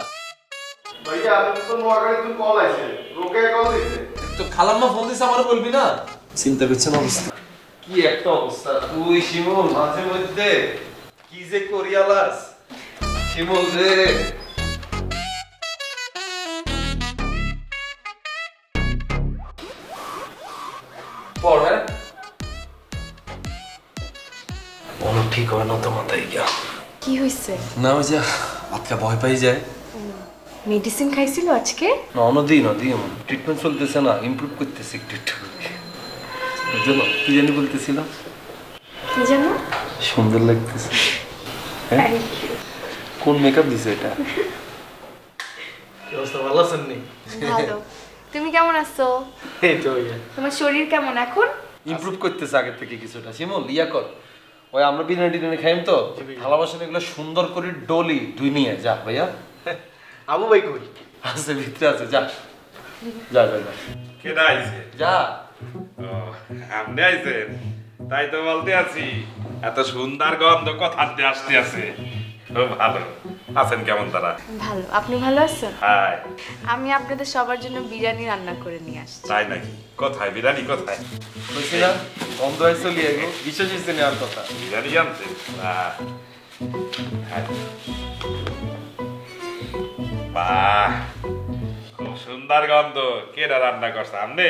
ভাইয়া আমি তো নোয়াখালী তুমি কল আছে, রোকে কল দিছে। তো খালাম্মা ফোন দিছে আমারে বলবি না? চিন্তা করছেন অবস্থা কি একটা অবস্থা। তুই শিমুল মাঝে মধ্যে কি যে করিয়ালাস শিমুল রে। পড়ে মনে ঠিক হয় না তো মাথায় গিয়া। কি হয়েছে? না ওই যে আজকে ভয় পাই যায়। মেডিসিন খাইছিল আজকে? না অনদি এমন ট্রিটমেন্ট চলতেছে না, ইমপ্রুভ করতেছে একটু একটু করে। বুঝলো কি জানি বলতেছিলাম? কি জানো? সুন্দর লাগতেছে। হ্যাঁ কোন মেকআপ দিছে এটা? কি অবস্থা, ভালো আছেন নি? ভালো। তুমি কেমন আছো? এই তো ভাইয়া। তোমার শরীর কেমন এখন? ইমপ্রুভ করতেছে আগের থেকে কিছুটা। শিমুল ইয়া কর, ওই আমরা বিরিয়ানি টিরিয়ানি খাইম তো, ভালোবাসেন এগুলো সুন্দর করে ডলি ধুই নিয়ে যা ভাইয়া। আবু ভাই কই? আছে ভিতরে আছে, যা যা যা যা কেডা আইছে? যা। ও, আপনি আইছেন? তাই তো বলতে আছি, এত সুন্দর গন্ধ কোথাতে আসতে আছে। খুব ভালো আছেন, কেমন তারা? ভালো। আপনি ভালো আছেন? হাই, আমি আপনাদের সবার জন্য বিরিয়ানি রান্না করে নিয়ে আসছি। তাই নাকি? কোথায় বিরিয়ানি, কোথায়? বলছি না গন্ধ হয় চলিয়ে গো, বিশ্বাস হচ্ছে নেওয়ার কথা। বিরিয়ানি আনছেন? হ্যাঁ। বাহ, খুব সুন্দর গন্ধ। কেডা রান্না করছে? আপনি?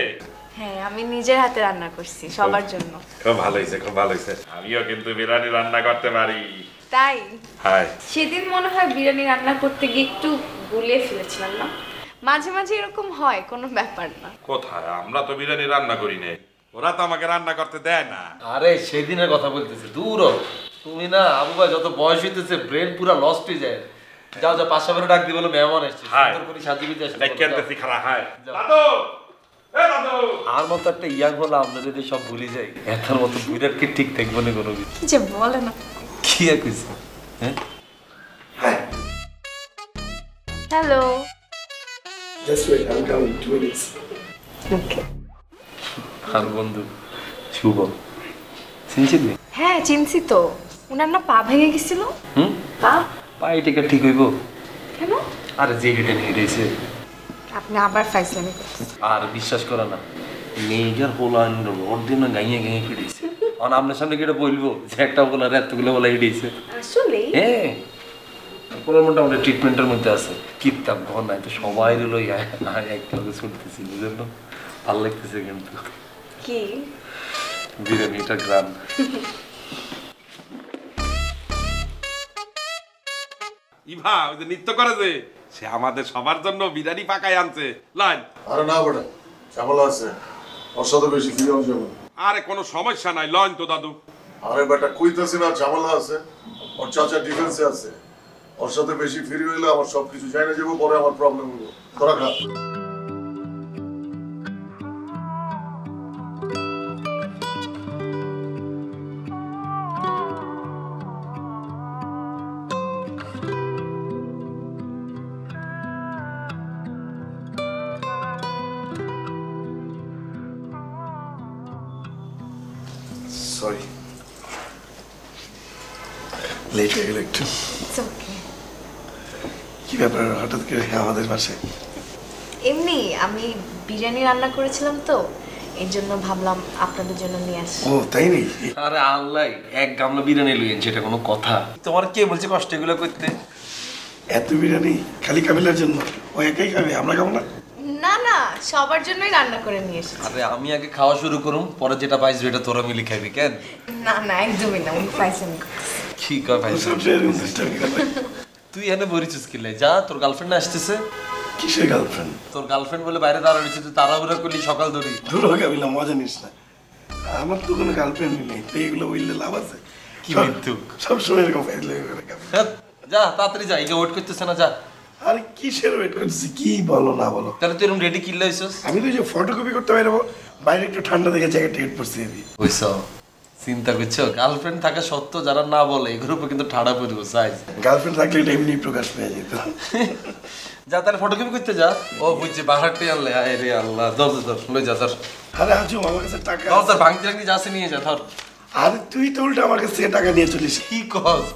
হ্যাঁ, আমি নিজের হাতে রান্না করছি সবার জন্য। খুব ভালো হয়েছে, খুব ভালো হয়েছে। আমিও কিন্তু বিরিয়ানি রান্না করতে পারি। তাই? হাই, সেদিন মনে হয় বিরিয়ানি রান্না করতে গিয়ে একটু গুলিয়ে ফেলেছিলাম না? মাঝে মাঝে এরকম হয়, কোনো ব্যাপার না। কোথায়? আমরা তো বিরিয়ানি রান্না করি নাই, ওরা তো আমাকে রান্না করতে দেয় না। আরে সেদিনের কথা বলতেছে, দূর হ। তুমি না আবু ভাই যত বয়স হইতেছে ব্রেন পুরা লস্ট হয়ে যায়। যাও যাও পাশে বেরো, ডাক দিয়ে বলো মেহমান এসছে, হাই। সুন্দর করে সাজিয়ে গুজিয়ে আসো। দেখতে খারাপ। হাই যাও। দাদু, এ দাদু। আর মতো একটা ইয়াং হলো আমরা যদি সব ভুলে যাই, এটার মতো বিরাট কি ঠিক থাকবো না কোনো কিছু। কি যে বলে না। কি আর কইছে? হ্যাঁ hello. Just wait, I'm coming, 2 minutes. ওকে। আর বন্ধু শুভ চিনছিলি? হ্যাঁ চিনছি তো। ওনার না পা ভেঙে গেছিল। পা? পায়ে টিকা ঠিক হইব? কেন? আরে যে হেঁটে হেঁটেছে। আপনি আবার ফাইজলামি করছেন। আর বিশ্বাস করে না, মেয়েটার হোলা ওর দিন গাইয়ে গাইয়ে ফিরেছে। আর আপনার সামনে কি এটা বলবো যে একটা বলার এতগুলো বলা হেঁটেছে? আসলে? হ্যাঁ, কোনো মোটামুটি ট্রিটমেন্টের মধ্যে আছে। কিপতাম ঘর নাই তো সবাই রইল একটা ছুটতেছি, বুঝলেন? ভালো লাগতেছে কিন্তু কি বিরিয়ানিটা গ্রাম। ইভা ওই যে নৃত্য করে যে, সে আমাদের সবার জন্য বিরিয়ানি পাকাই আনছে। লাইন। আরে না বেটা, ঝামেলা আছে, ওর সাথে বেশি ফিরে আসবে না। আরে কোনো সমস্যা নাই, লইন তো দাদু। আরে বেটা কইতেছি না ঝামেলা আছে, ওর চাচা ডিফেন্সে আছে, ওর সাথে বেশি ফিরে হইলে আমার সবকিছু জানা যাবো, পরে আমার প্রবলেম হইব। তোরা খা। সরি, লেট হয়ে গেল একটু। It's okay. কি ব্যাপার হঠাৎ করে আমাদের বাসায়? এমনি আমি বিরিয়ানি রান্না করেছিলাম তো, এর জন্য ভাবলাম আপনাদের জন্য নিয়ে আসি। ও তাই নাকি? আরে আল্লাহ, এক গামলা বিরিয়ানি লইয়েন, সেটা কোনো কথা? তোমার কে বলছে কষ্ট এগুলো করতে? এত বিরিয়ানি খালি কাবিলার জন্য? ও একাই খাবে, আমরা খাবো না? না না, সবার জন্যই রান্না করে নিয়ে এসেছি। আরে আমি আগে খাওয়া শুরু করুম, পরে যেটা পাইছি এটা তোরা মিলে খাবি। কেন? না না, একদমই না, উনি ফাইজলামি করতেছে। কি কয় ভাই? সবসময় এরকম দুষ্টামি করে। তুই এনে বরিছিস কিলে? যা, তোর গার্লফ্রেন্ড আসতেছে। কিসের গার্লফ্রেন্ড? তোর গার্লফ্রেন্ড বলে বাইরে দাঁড়ানো, তুই তাড়াহুড়া করলি সকাল ধরি। ধরো কাবিলা, মজা নিস না। আমার তো কোনো গার্লফ্রেন্ডই নেই, তো এগুলো বললে লাভ আছে? কি মিথ্যুক। সবসময় এরকম ফাইজলামি করে কাবিলা। যা তাড়াতাড়ি যা, এই যে ওয়েট করতেছে না, যা। আরে কিসের ওয়েট করতেছি কি বলো না বলো। তাহলে তুই এরকম রেডি কিনলে হইছস? আমি তো যে ফটোকপি করতে পারবো, বাইরে একটু ঠান্ডা দেখে জ্যাকেট টিকেট পরছি আমি। হইছ চিন্তা করছো গার্লফ্রেন্ড থাকা সত্ত্বেও যারা না বলে এগুলোর উপর কিন্তু ঠাড়া পড়ব সাইজ। গার্লফ্রেন্ড থাকলে এটা এমনি প্রকাশ পেয়ে যেত। যা তাহলে ফটোকপি করতে যা। ও বুঝছি বাহারটি আনলে আয় রে আল্লাহ, ধর ধর লই যা ধর। আরে আজু আমার কাছে টাকা ধর ধর ভাঙতি রাখতে যাচ্ছে নিয়ে যা ধর। আরে তুই তো উল্টা আমার কাছ থেকে টাকা নিয়ে চলিস। কি কস?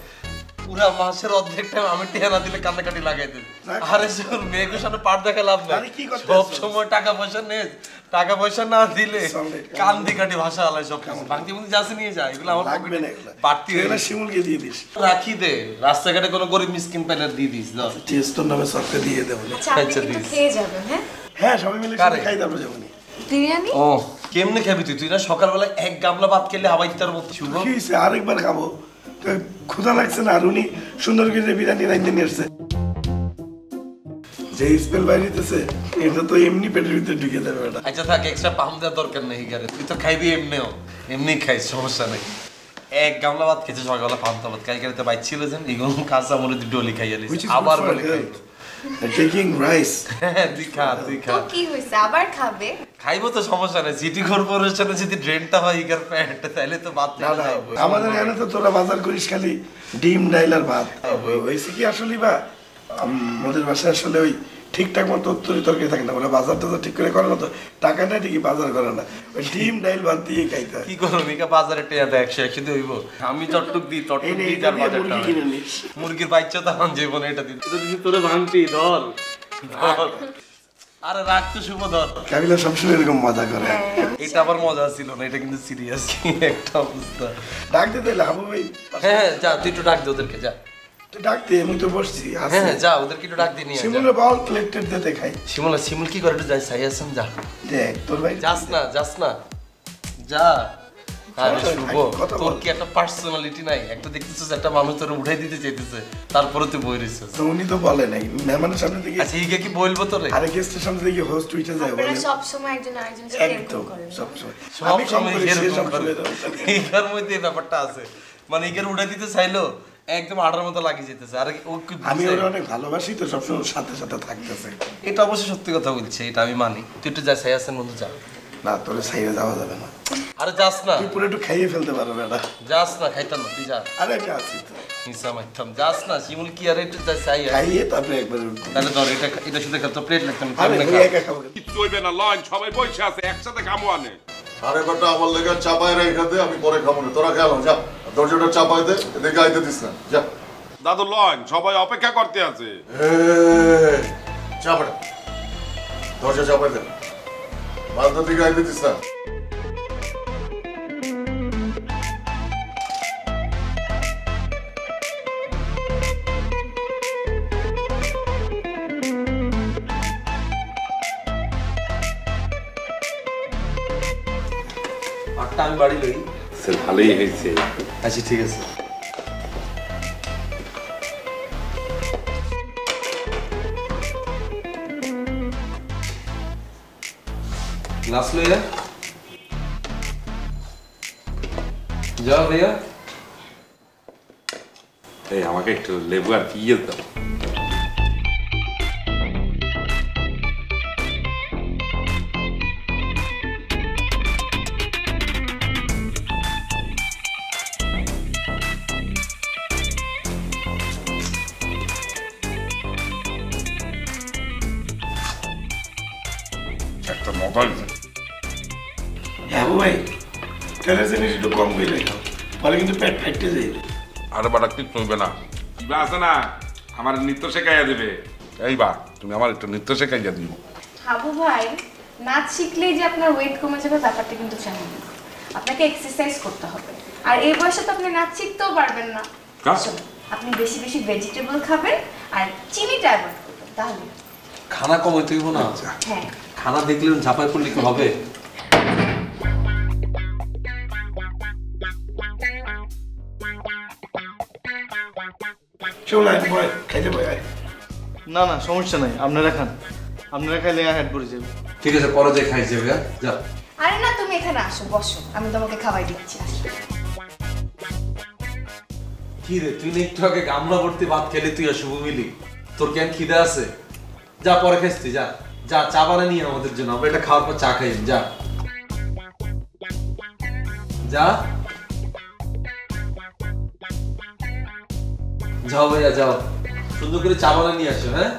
পুরা মাসের অর্ধেক টাইম আমি টিয়া না দিলে কান্নাকাটি লাগাই দিই। আরে শোন মেয়েকে সামনে পাট দেখা লাভ নাই। আরে কি করতে সব সময় টাকা পয়সা নে, টাকা পয়সা না দিলে কান্দি কাটি ভাষা আলাই সব কিছু। ভাঙতি ভাঙতি যাচ্ছে নিয়ে যা, এগুলো আমার লাগবে না এগুলো। বাড়তি হয়ে এগুলো শিমুলকে দিয়ে দিস। রাখি দে, রাস্তাঘাটে কোনো গরিব মিসকিন পাইলে দিয়ে দিস। ধর টেস্টোর নামে সবকে দিয়ে দেবো। আচ্ছা আপনি আচ্ছা, কিন্তু দিস। খেয়ে যাবেন, হ্যাঁ? হ্যাঁ সবাই মিলে কারে? খাই তারপর যাবো। বিরিয়ানি? ও কেমনে খাবি তুই? তুই না সকালবেলা এক গামলা ভাত খেলে হাওয়াই তার মতো শুভ। কি হয়েছে আরেকবার খাবো? তো ক্ষুধা লাগছে না? আর উনি সুন্দর করে বিরিয়ানি রাইন্দে নিয়ে আসছে, যে স্মেল বাইরেতেছে এটা তো এমনি পেটের ভিতরে ঢুকে যাবে। এটা আচ্ছা থাক, এক্সট্রা পাম দেওয়ার দরকার নেই গারে। তুই তো খাইবি এমনিও, এমনি খাইস, সমস্যা নেই। এক গামলা ভাত খেয়েছে সকালবেলা, পান্তা ভাত খাই গাড়িতে বাইক ছিল যেন এগুলো কাঁচা মরে ডলি খাইয়া লিস আবার বলে খাই। Taking rice. হ্যাঁ তুই খা, তুই খা। তো কি হইছে, আবার খাবে? খাইবো তো, সমস্যা নেই। সিটি কর্পোরেশনে যদি ড্রেনটা হয় ইগার প্যান্ট, তাহলে তো ভাত না না আমাদের এখানে তো তোরা বাজার করিস খালি ডিম ডাইল আর ভাত। হয়েছে কি আসলে বা আমাদের বাসায় আসলে ওই ঠিকঠাক মতো উত্তরি তরকারি থাকে না, ওরা বাজার টাজার ঠিক করে করে না, তো টাকা নেয় ঠিকই বাজার করে না, ওই ডিম ডাইল ভাত দিয়ে খাইতে হয়। কি করো নিকা বাজারে টেয়া দেয় 100 দিয়ে হইব। আমি চটটুক দিই, চটটুক দিই যার বাজারটা হয়। কিনে নিস। মুরগির বাচ্চা তো আমার জীবনে এটা দিই। তো দিদি তোরে ভাঙতি ধর ধর। আরে রাখ তো শুভ ধর। কাবিলা সবসময় এরকম মজা করে। এটা আবার মজা ছিল না, এটা কিন্তু সিরিয়াস কি একটা অবস্থা। ডাক দিতে লাভ ভাই। হ্যাঁ যা, তুই একটু ডাক দে ওদেরকে, যা। তুই ডাক দে, আমি তো বসছি। হ্যাঁ যা, ওদেরকে একটু ডাক দিয়ে নিয়ে আয়, যা। শিমুলের বল প্লেটের দিতে খাই। শিমুল কি করে একটু যাই সাই আসেন, যা। দেখ তোর ভাই যাস না যা। আরে শুভ, কথা বল। তোর কি একটা পার্সোনালিটি নাই? একটা দেখতেছিস একটা মানুষ তোর উঠাই দিতে চাইতেছে, তারপরে তুই বই রইছিস। তো উনি তো বলে নাই মেহমানের সামনে থেকে। আচ্ছা ইগে কি বলবো তোরে? আরে গেস্টের সামনে থেকে হোস্ট উঠে যায় আপনারা বলে। সব সময় একজন আরেকজনের সাথে এরকম একদম করেন? সবসময় সব আমি কম সময় করি, সে এরকম সবসময় করে। এরকম করে। এইটার মধ্যে এই ব্যাপারটা আছে, মানে ইগের উঠাই দিতে চাইলো একদম আটার মতো লাগিয়ে যেতেছে। আর ও কি আমি বুঝে? ওরা অনেক ভালোবাসি তো সবসময় ওর সাথে সাথে থাকতেছে। এটা অবশ্যই সত্যি কথা বলছে, এটা আমি মানি। তুই একটু যা সাই আসেন বন্ধু, যা। না তোরে সাইডে যাওয়া যাবে না, আরে যাস না, তুই পুরো একটু খাইয়ে ফেলতে পারবে না। যাস না, খাইতাম না, তুই যা। আরে আমি আছি তো, হিংসা মাইতাম, যাস না। শিমুল কি আর একটু যাই সাই খাইয়ে তারপরে একবার উঠবো। তাহলে ধর এটা শুধু খেলতো প্লেট লাগতাম। আরে ওই একা খাবো কেন? কিচ্ছু হইবে না, লঞ্চ সবাই বসে আছে একসাথে খামো আনে। আরে বেটা আমার লেগে চাপায় রেখে দে, আমি পরে খাবো না। তোরা খেয়াল যা, দরজাটা চাপায় দে, এদিকে আইতে দিস না, যা। দাদু লঞ্চ সবাই অপেক্ষা করতে আছে। চাপাটা দরজা চাপায় দে, বালতার দিকে আইতে দিস না। আটটা আমি বাড়ি লই। স্যার ভালোই হয়েছে। আচ্ছা ঠিক আছে। গ্লাস লইয়া যাও ভাইয়া। এই আমাকে একটু লেবু আর পিঁয়াজ দাও। একটা মোবাইল হ্যাঁ ভাই তেলের জিনিস একটু কম করে খাও, ফলে কিন্তু পেট ফাইটে যায়। আরে বাড়া কি চলবে না, আছে না আমার নৃত্য শেখাইয়া দেবে। এইবার তুমি আমার একটু নৃত্য শেখাইয়া দিও। হাবু ভাই, নাচ শিখলেই যে আপনার ওয়েট কমে যাবে ব্যাপারটা কিন্তু জানেন না। আপনাকে এক্সারসাইজ করতে হবে, আর এই বয়সে তো আপনি নাচ শিখতেও পারবেন না। আসলে আপনি বেশি বেশি ভেজিটেবল খাবেন আর চিনিটা অ্যাভয়েড করবেন, তাহলে খানা কমাই তুইব না। হ্যাঁ। খানা দেখলে ঝাপাই পড়লে কি হবে? চল আয় বয় খাইতে বয় আয়। না না সমস্যা নাই, আপনারা খান। আপনারা খাইলে হেড পড়ে যাবে। ঠিক আছে, পরে যাই খাই যাবে। যা। আরে না, তুমি এখানে আসো, বসো, আমি তোমাকে খাওয়াই দিচ্ছি। আসো। কি রে, তুই না একটু আগে গামলা ভর্তি ভাত খেলে তুই আর শুভ মিলি? তোর কেন খিদে আছে? যা পরে খাইস তুই, যা যা চা বানিয়ে নিয়ে আমাদের জন্য, আমরা এটা খাওয়ার পর চা খাই। যা যা যাও ভাইয়া যাও, সুন্দর করে চা বানিয়ে নিয়ে আসো। হ্যাঁ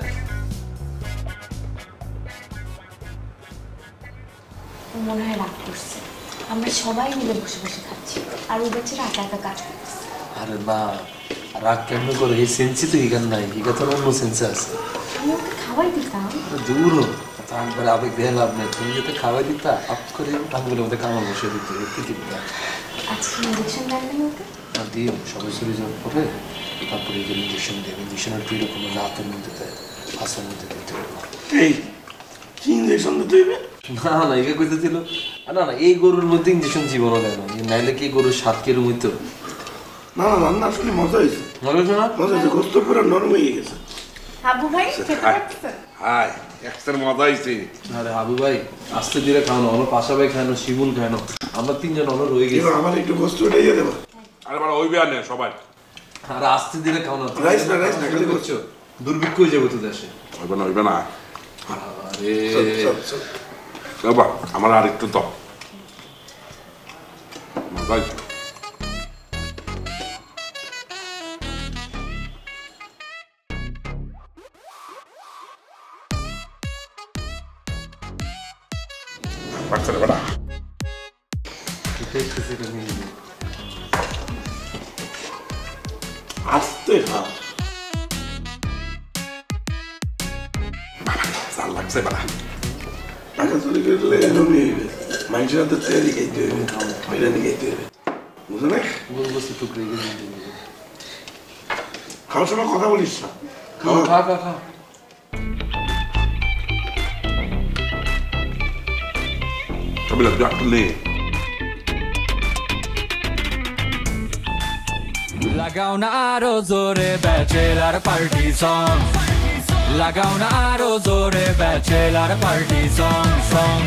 মনে হয় রাগ করছে, আমরা সবাই মিলে বসে বসে খাচ্ছি আর ওই বাচ্চারা একা একা কাজ করতেছে। আরে না, রাগ কেমন করে? এই সেন্সি তো হিগান নাই, হিগা তোর অন্য সেন্সে আছে। আমি ওকে খাওয়াই দিতাম। দূর হোক, তারপরে আবেগ দেহে লাভ নেই। তুমি যাতে খাওয়াই দিতা, আপ করে টাঙ্গুলের মধ্যে কামড় বসে দিতে আজকে ইঞ্জেকশন দেন না ওকে? দিয়ে সবাই চলে যাওয়ার পরে তারপরে ইঞ্জেকশন দেবে। ইঞ্জেকশনের টির কোনো রাতের মধ্যে দেয়, ফাঁসের মধ্যে দিতে হবে। এই কি ইঞ্জেকশন দিতে হইবে? না না, একে কইতে দিল না না, এই গরুর মধ্যে ইঞ্জেকশন জীবনও দেয় না, নাইলে কি গরুর স্বাদ কিরম হইতো? না না, রান্না আসলে মজা হয়েছে, মজা হয়েছে না? মজা হয়েছে, গোস্ত পুরো নরম হয়ে গেছে। হাবু ভাই খেতে পারতেছেন? হাই এক্সের মজা হইছে। আরে হাবু ভাই আস্তে ধীরে খাওয়ানো, আমার পাশা ভাই খাওয়ানো, শিমুল খাওয়ানো, আমরা তিনজন অন্য রয়ে গেছি। এবার আমার একটু গোস্ত উঠাইয়া দেবো। আরে বাড়া হইবে আর না সবাই। আর আস্তে ধীরে খাওয়ানো, রাইস না, রাইস না, খালি করছো, দুর্ভিক্ষ হয়ে যাবে তো দেশে। হইবে না, হইবে না। আরে বাবা আমার আর একটু দাও, মজা হইছে। বাচ্চারা বেটা আস্তে খা, জাল লাগছে বেটা। টাকা চুরি করলে এরকমই হইবে। মানুষের হাতে তৈরি খাইতে হইবে, বিরিয়ানি খাইতে হইবে, বুঝো না? বলবো টুকরে খাওয়ার সময় কথা বলিস না। খাওয়া খা খা খা। Camila, tu একটু নে। লাগাও না আরো জোরে ব্যাচেলার পার্টি সং, লাগাও না আরো জোরে ব্যাচেলার পার্টি সং সং।